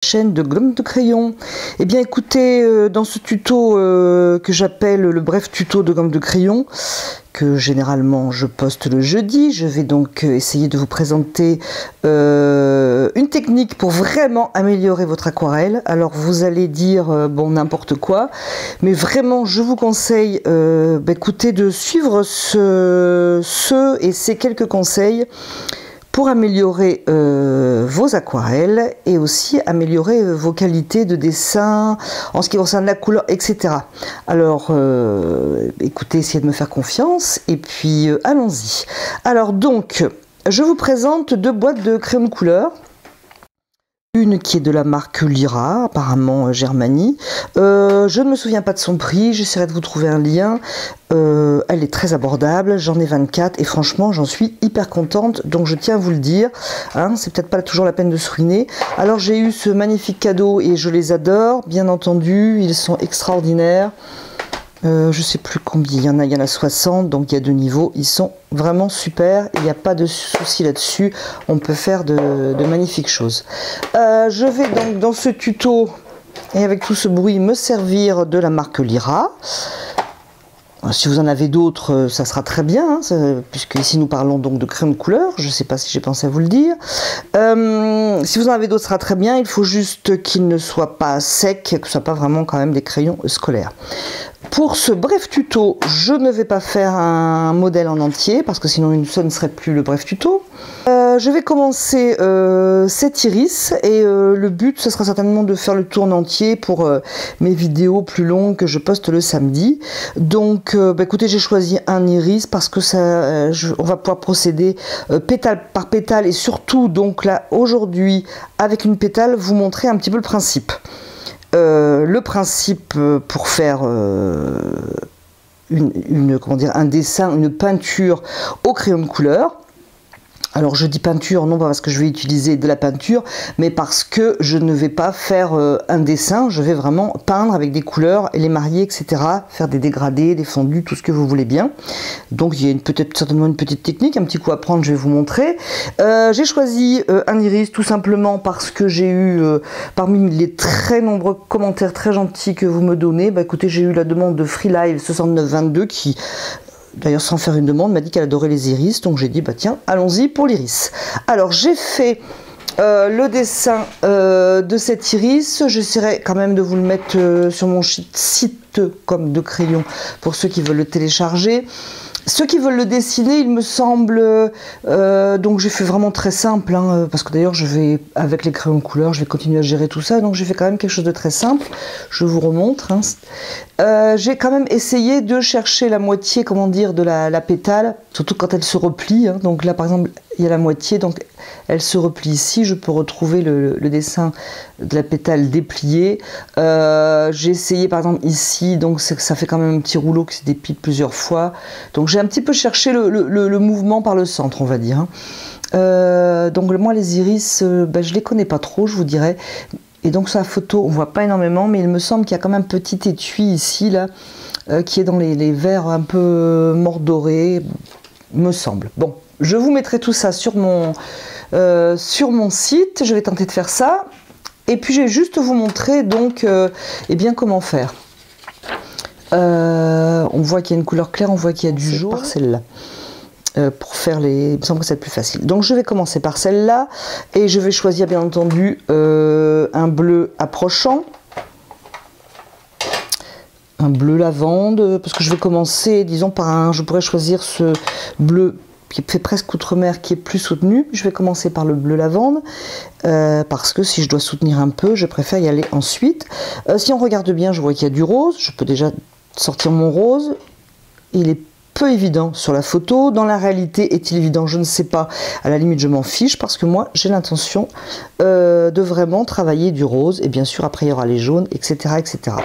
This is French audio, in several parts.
Chaîne de gomme de crayon. Eh bien écoutez, dans ce tuto que j'appelle le bref tuto de gomme de crayon, que généralement je poste le jeudi, je vais donc essayer de vous présenter une technique pour vraiment améliorer votre aquarelle. Alors vous allez dire bon n'importe quoi, mais vraiment je vous conseille écoutez, de suivre ces quelques conseils pour améliorer vos aquarelles et aussi améliorer vos qualités de dessin en ce qui concerne la couleur, etc. Alors écoutez, essayez de me faire confiance et puis allons-y. Alors donc, je vous présente deux boîtes de crayons de couleur. Une qui est de la marque Lyra, apparemment Germanie. Je ne me souviens pas de son prix, j'essaierai de vous trouver un lien. Elle est très abordable, j'en ai 24 et franchement j'en suis hyper contente, donc je tiens à vous le dire, hein, c'est peut-être pas toujours la peine de se ruiner. Alors j'ai eu ce magnifique cadeau et je les adore, bien entendu, ils sont extraordinaires. Je sais plus combien, il y en a 60, donc il y a deux niveaux, ils sont vraiment super, il n'y a pas de souci là-dessus, on peut faire de magnifiques choses. Je vais donc dans ce tuto, et avec tout ce bruit, me servir de la marque Lyra. Si vous en avez d'autres, ça sera très bien, hein, puisque ici nous parlons donc de crayons de couleur, je ne sais pas si j'ai pensé à vous le dire. Si vous en avez d'autres, ça sera très bien, il faut juste qu'ils ne soient pas secs, que ce ne soient pas vraiment quand même des crayons scolaires. Pour ce bref tuto, je ne vais pas faire un modèle en entier, parce que sinon ce ne serait plus le bref tuto. Je vais commencer cet iris, et le but, ce sera certainement de faire le tour en entier pour mes vidéos plus longues que je poste le samedi. Donc, écoutez, j'ai choisi un iris parce que ça, on va pouvoir procéder pétale par pétale, et surtout, donc là, aujourd'hui, avec une pétale, vous montrer un petit peu le principe. Le principe pour faire comment dire, un dessin, une peinture au crayon de couleur. Alors je dis peinture, non pas parce que je vais utiliser de la peinture, mais parce que je ne vais pas faire un dessin, je vais vraiment peindre avec des couleurs et les marier, etc. Faire des dégradés, des fondus, tout ce que vous voulez bien. Donc il y a peut-être certainement une petite technique, un petit coup à prendre, je vais vous montrer. J'ai choisi un iris tout simplement parce que j'ai eu, parmi les très nombreux commentaires très gentils que vous me donnez, écoutez, j'ai eu la demande de Freelive 6922 qui... D'ailleurs, sans faire une demande, m'a dit qu'elle adorait les iris, donc j'ai dit, tiens, allons-y pour l'iris. Alors, j'ai fait le dessin de cet iris. J'essaierai quand même de vous le mettre sur mon site comme de crayon pour ceux qui veulent le télécharger. Ceux qui veulent le dessiner, il me semble, donc j'ai fait vraiment très simple, hein, parce que d'ailleurs je vais, avec les crayons de couleur, je vais continuer à gérer tout ça, donc j'ai fait quand même quelque chose de très simple, je vous remontre. Hein. J'ai quand même essayé de chercher la moitié, comment dire, de la pétale, surtout quand elle se replie, hein, donc là par exemple il y a la moitié, donc elle se replie ici, je peux retrouver le dessin de la pétale dépliée. J'ai essayé par exemple ici, donc ça fait quand même un petit rouleau qui se déplie plusieurs fois, donc j'ai un petit peu cherché le mouvement par le centre, on va dire. Hein. Donc moi les iris, je les connais pas trop, je vous dirais. Et donc sur la photo, on voit pas énormément, mais il me semble qu'il y a quand même un petit étui ici, là, qui est dans les verts un peu mordorés, me semble. Bon, je vous mettrai tout ça sur mon site, je vais tenter de faire ça. Et puis je vais juste vous montrer donc eh bien comment faire. On voit qu'il y a une couleur claire, on voit qu'il y a du jaune par celle-là. Pour faire les... Il me semble que c'est plus facile. Donc je vais commencer par celle-là et je vais choisir bien entendu un bleu approchant. Un bleu lavande, parce que je vais commencer, disons, par un... Je pourrais choisir ce bleu qui fait presque outre-mer, qui est plus soutenu. Je vais commencer par le bleu lavande, parce que si je dois soutenir un peu, je préfère y aller ensuite. Si on regarde bien, je vois qu'il y a du rose. Je peux déjà sortir mon rose. Il est peu évident sur la photo. Dans la réalité, est-il évident? Je ne sais pas. À la limite, je m'en fiche, parce que moi, j'ai l'intention de vraiment travailler du rose. Et bien sûr, après, il y aura les jaunes, etc., etc.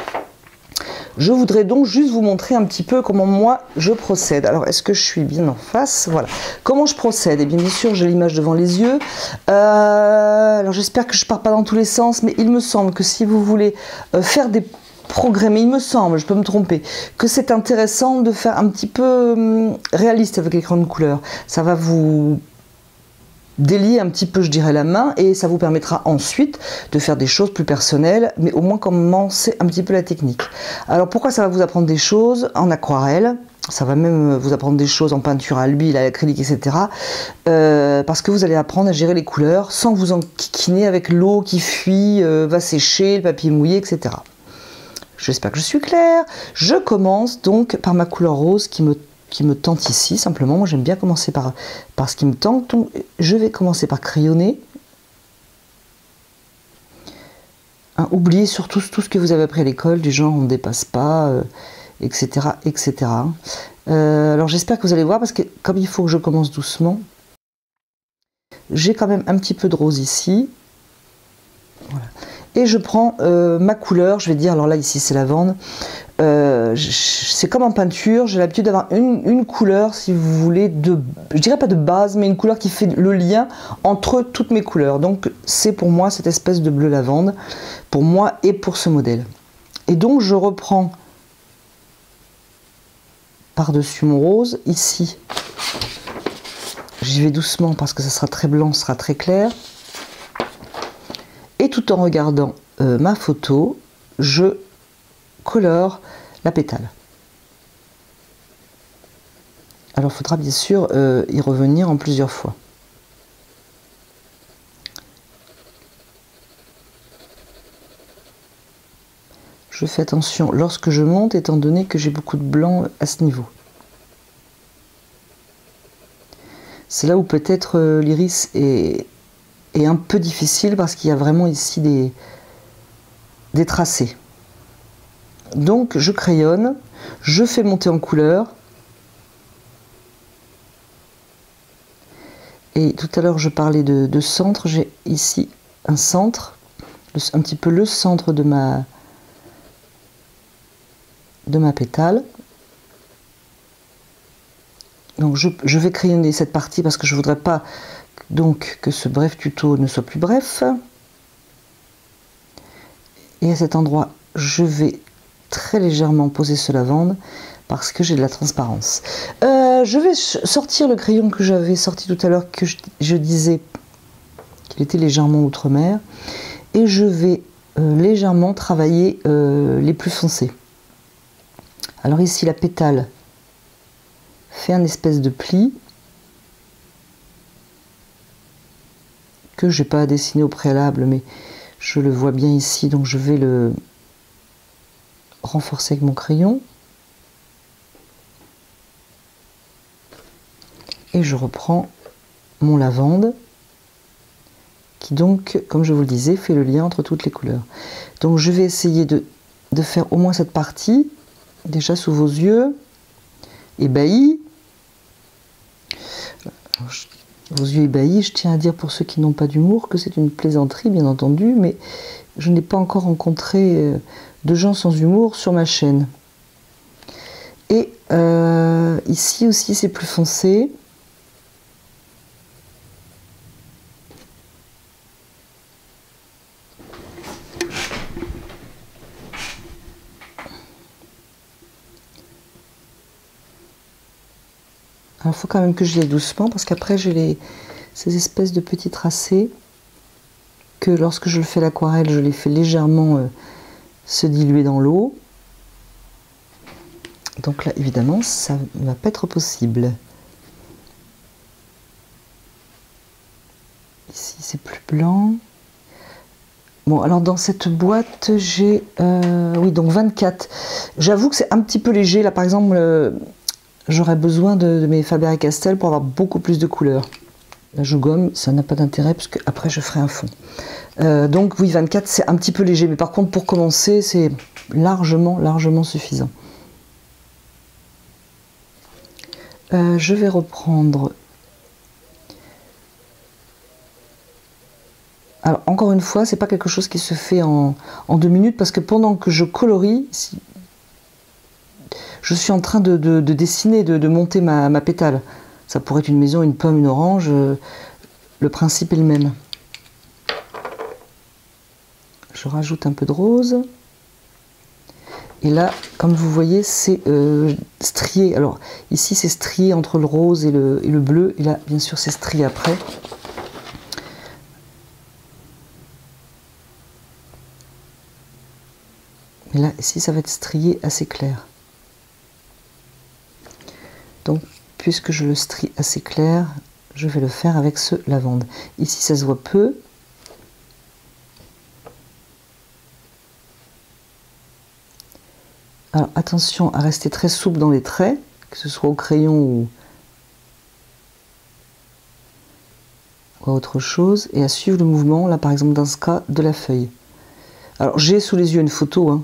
Je voudrais donc juste vous montrer un petit peu comment moi je procède. Alors, est-ce que je suis bien en face? Voilà. Comment je procède? Et bien sûr, j'ai l'image devant les yeux. Alors, j'espère que je ne pars pas dans tous les sens, mais il me semble que si vous voulez faire des progrès, mais il me semble, je peux me tromper, que c'est intéressant de faire un petit peu réaliste avec les crayons de couleur. Ça va vous délier un petit peu, je dirais, la main, et ça vous permettra ensuite de faire des choses plus personnelles, mais au moins commencer un petit peu la technique. Alors pourquoi ça va vous apprendre des choses en aquarelle? Ça va même vous apprendre des choses en peinture à l'huile, à l'acrylique, etc. Parce que vous allez apprendre à gérer les couleurs sans vous enquiquiner avec l'eau qui fuit, va sécher, le papier mouillé, etc. J'espère que je suis claire. Je commence donc par ma couleur rose qui me tente ici, simplement. Moi, j'aime bien commencer par ce qui me tente. Donc, je vais commencer par crayonner. Hein, oubliez surtout tout ce que vous avez appris à l'école, du genre on ne dépasse pas, etc. etc. Alors, j'espère que vous allez voir, parce que comme il faut que je commence doucement, j'ai quand même un petit peu de rose ici. Voilà. Et je prends ma couleur, je vais dire, alors là, ici, c'est lavande. C'est comme en peinture, j'ai l'habitude d'avoir une couleur, si vous voulez, je dirais pas de base, mais une couleur qui fait le lien entre toutes mes couleurs. Donc c'est pour moi cette espèce de bleu lavande, pour moi et pour ce modèle. Et donc je reprends par-dessus mon rose, ici, j'y vais doucement parce que ça sera très blanc, ça sera très clair. Et tout en regardant ma photo, je colore la pétale. Alors il faudra bien sûr y revenir en plusieurs fois. Je fais attention lorsque je monte, étant donné que j'ai beaucoup de blanc à ce niveau. C'est là où peut-être l'iris est un peu difficile parce qu'il y a vraiment ici des tracés. Donc je crayonne, je fais monter en couleur. Et tout à l'heure je parlais de centre, j'ai ici un centre, un petit peu le centre de ma pétale. Donc je vais crayonner cette partie parce que je ne voudrais pas donc que ce bref tuto ne soit plus bref. Et à cet endroit, je vais très légèrement poser ce lavande parce que j'ai de la transparence. Je vais sortir le crayon que j'avais sorti tout à l'heure, que je disais qu'il était légèrement outre-mer, et je vais légèrement travailler les plus foncés. Alors ici, la pétale fait un espèce de pli que je n'ai pas dessiné au préalable, mais je le vois bien ici, donc je vais le renforcer avec mon crayon. Et je reprends mon lavande, qui donc, comme je vous le disais, fait le lien entre toutes les couleurs. Donc je vais essayer de faire au moins cette partie, déjà sous vos yeux, ébahis. Vos yeux ébahis, je tiens à dire pour ceux qui n'ont pas d'humour que c'est une plaisanterie, bien entendu, mais je n'ai pas encore rencontré de gens sans humour sur ma chaîne. Et ici aussi, c'est plus foncé. Alors, il faut quand même que j'y aille doucement parce qu'après, j'ai ces espèces de petits tracés que lorsque je le fais l'aquarelle, je les fais légèrement se diluer dans l'eau. Donc là, évidemment, ça ne va pas être possible. Ici, c'est plus blanc. Bon, alors dans cette boîte, j'ai... oui, donc 24. J'avoue que c'est un petit peu léger. Là, par exemple, j'aurais besoin de mes Faber-Castell pour avoir beaucoup plus de couleurs. Là, je gomme, ça n'a pas d'intérêt, parce que après je ferai un fond. Donc oui, 24, c'est un petit peu léger. Mais par contre, pour commencer, c'est largement suffisant. Je vais reprendre... Alors, encore une fois, c'est pas quelque chose qui se fait en 2 minutes, parce que pendant que je colorie, je suis en train de dessiner, de monter ma pétale. Ça pourrait être une maison, une pomme, une orange. Le principe est le même. Je rajoute un peu de rose. Et là, comme vous voyez, c'est strié. Alors, ici, c'est strié entre le rose et le bleu. Et là, bien sûr, c'est strié après. Mais là, ici, ça va être strié assez clair. Donc, puisque je le strie assez clair, je vais le faire avec ce lavande. Ici, ça se voit peu. Alors, attention à rester très souple dans les traits, que ce soit au crayon ou à autre chose, et à suivre le mouvement, là, par exemple, dans ce cas, de la feuille. Alors, j'ai sous les yeux une photo, hein.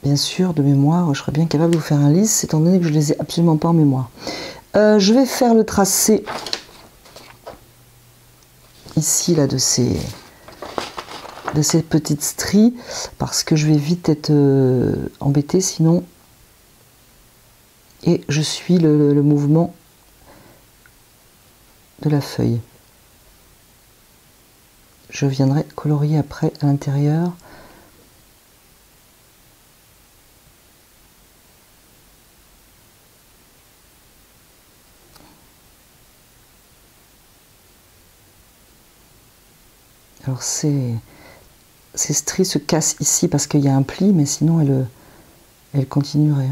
Bien sûr, de mémoire, je serais bien capable de vous faire un lisse, étant donné que je ne les ai absolument pas en mémoire. Je vais faire le tracé ici, là, de ces petites stries, parce que je vais vite être embêtée sinon. Et je suis le mouvement de la feuille. Je viendrai colorier après à l'intérieur. Alors ces stries se cassent ici parce qu'il y a un pli, mais sinon elle continuerait.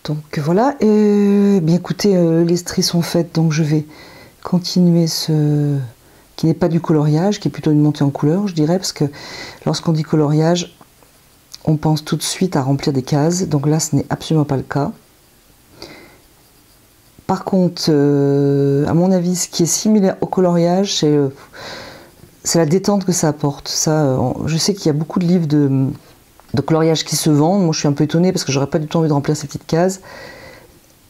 Donc voilà, et bien écoutez, les stries sont faites, donc je vais continuer ce qui n'est pas du coloriage, qui est plutôt une montée en couleur, je dirais, parce que lorsqu'on dit coloriage, on pense tout de suite à remplir des cases, donc là ce n'est absolument pas le cas. Par contre, à mon avis, ce qui est similaire au coloriage, c'est la détente que ça apporte. Ça, je sais qu'il y a beaucoup de livres de coloriage qui se vendent. Moi, je suis un peu étonnée parce que j'aurais pas du tout envie de remplir ces petites cases.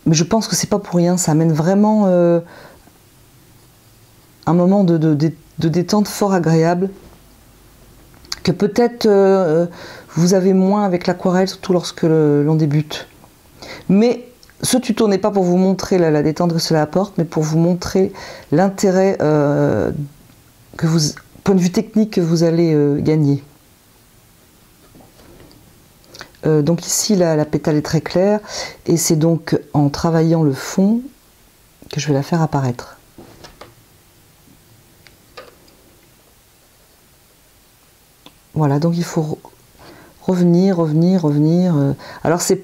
Mais je pense que c'est pas pour rien. Ça amène vraiment un moment de détente fort agréable que peut-être vous avez moins avec l'aquarelle, surtout lorsque l'on débute. Mais ce tuto n'est pas pour vous montrer la détente que cela apporte, mais pour vous montrer l'intérêt point de vue technique que vous allez gagner. Donc ici la pétale est très claire et c'est donc en travaillant le fond que je vais la faire apparaître. Voilà, donc il faut revenir. Alors c'est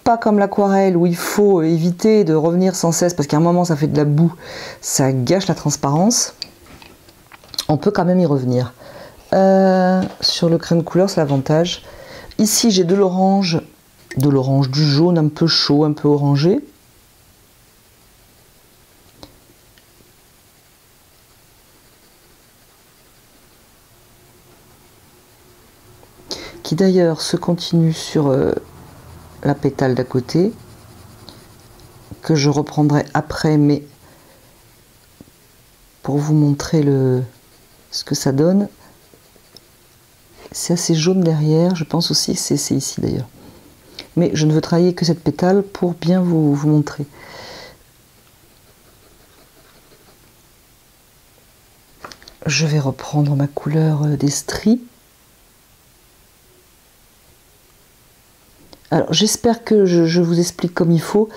pas comme l'aquarelle où il faut éviter de revenir sans cesse parce qu'à un moment ça fait de la boue, ça gâche la transparence. On peut quand même y revenir. Sur le crayon de couleur, c'est l'avantage. Ici, j'ai de l'orange, du jaune un peu chaud, un peu orangé. Qui d'ailleurs se continue sur la pétale d'à côté, que je reprendrai après, mais pour vous montrer ce que ça donne. C'est assez jaune derrière, je pense aussi que c'est ici d'ailleurs. Mais je ne veux travailler que cette pétale pour bien vous montrer. Je vais reprendre ma couleur des stries. Alors j'espère que je vous explique comme il faut,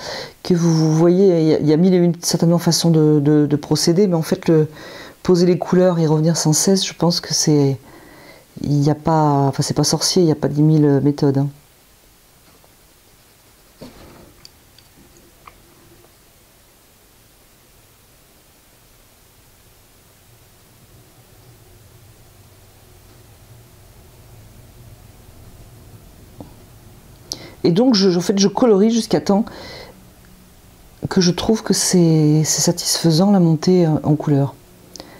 que vous voyez, il y a mille et une certainement façons de procéder, mais en fait poser les couleurs et revenir sans cesse, je pense que c'est... Il n'y a pas, enfin c'est pas sorcier, il n'y a pas 10 000 méthodes. Hein. Et donc en fait, je colorie jusqu'à temps que je trouve que c'est satisfaisant la montée en couleur.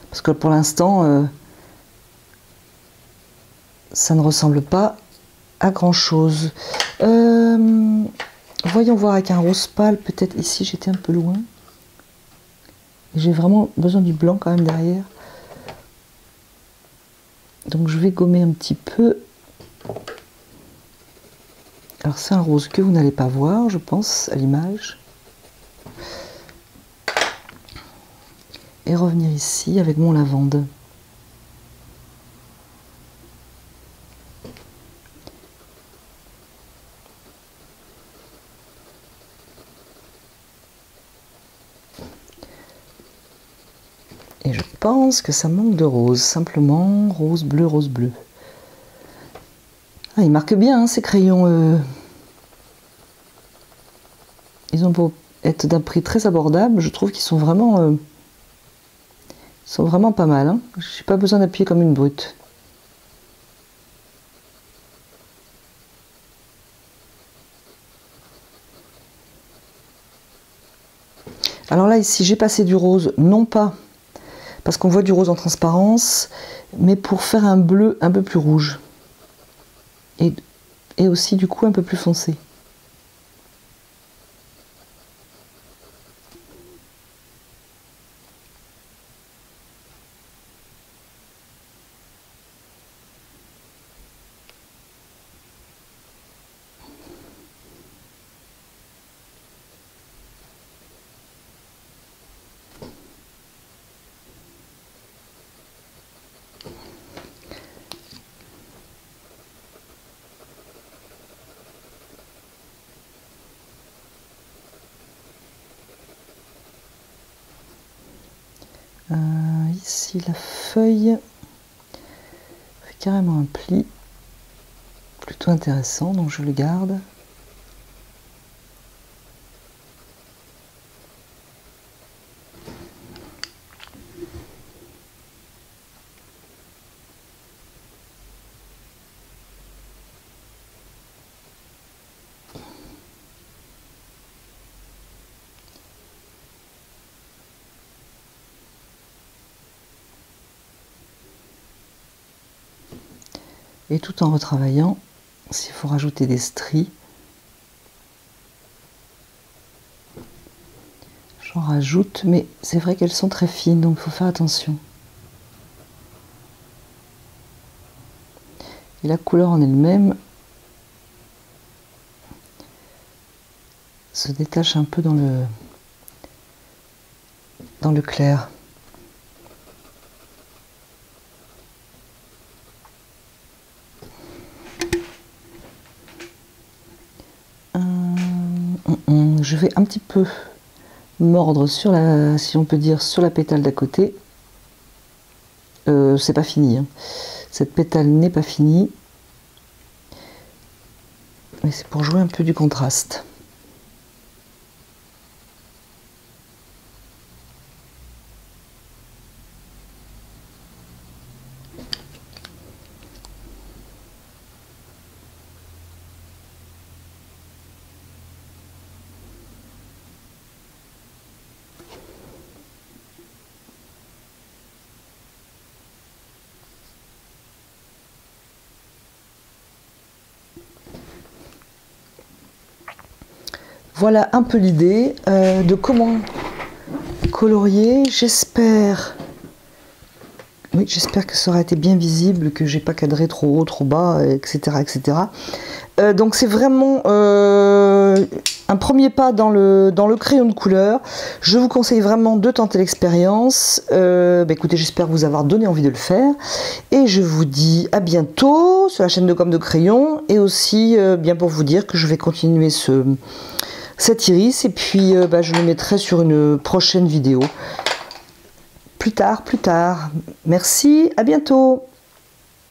Parce que pour l'instant, ça ne ressemble pas à grand chose. Voyons voir avec un rose pâle, peut-être ici j'étais un peu loin. J'ai vraiment besoin du blanc quand même derrière. Donc je vais gommer un petit peu. Alors c'est un rose que vous n'allez pas voir, je pense, à l'image. Et revenir ici avec mon lavande. Et je pense que ça manque de rose, simplement rose bleu, rose bleu. Ah, ils marquent bien hein, ces crayons. Ils ont beau être d'un prix très abordable, je trouve qu'ils sont vraiment pas mal. Hein. Je n'ai pas besoin d'appuyer comme une brute. Alors là, ici, j'ai passé du rose, non pas parce qu'on voit du rose en transparence, mais pour faire un bleu un peu plus rouge. Et aussi, du coup, un peu plus foncé. Ici, la feuille fait carrément un pli plutôt intéressant, donc je le garde. Et tout en retravaillant, s'il faut rajouter des stries, j'en rajoute, mais c'est vrai qu'elles sont très fines, donc il faut faire attention. Et la couleur en elle-même se détache un peu dans le clair. Je vais un petit peu mordre sur la, si on peut dire, sur la pétale d'à côté. C'est pas fini. Hein. Cette pétale n'est pas finie. Mais c'est pour jouer un peu du contraste. Voilà un peu l'idée de comment colorier. J'espère que ça aura été bien visible, que j'ai pas cadré trop haut, trop bas, etc. etc. Donc c'est vraiment un premier pas dans le crayon de couleur. Je vous conseille vraiment de tenter l'expérience. Écoutez, j'espère vous avoir donné envie de le faire. Et je vous dis à bientôt sur la chaîne de Com de Crayon. Et aussi bien pour vous dire que je vais continuer cet iris. Et puis je le mettrai sur une prochaine vidéo. Plus tard. Merci, à bientôt.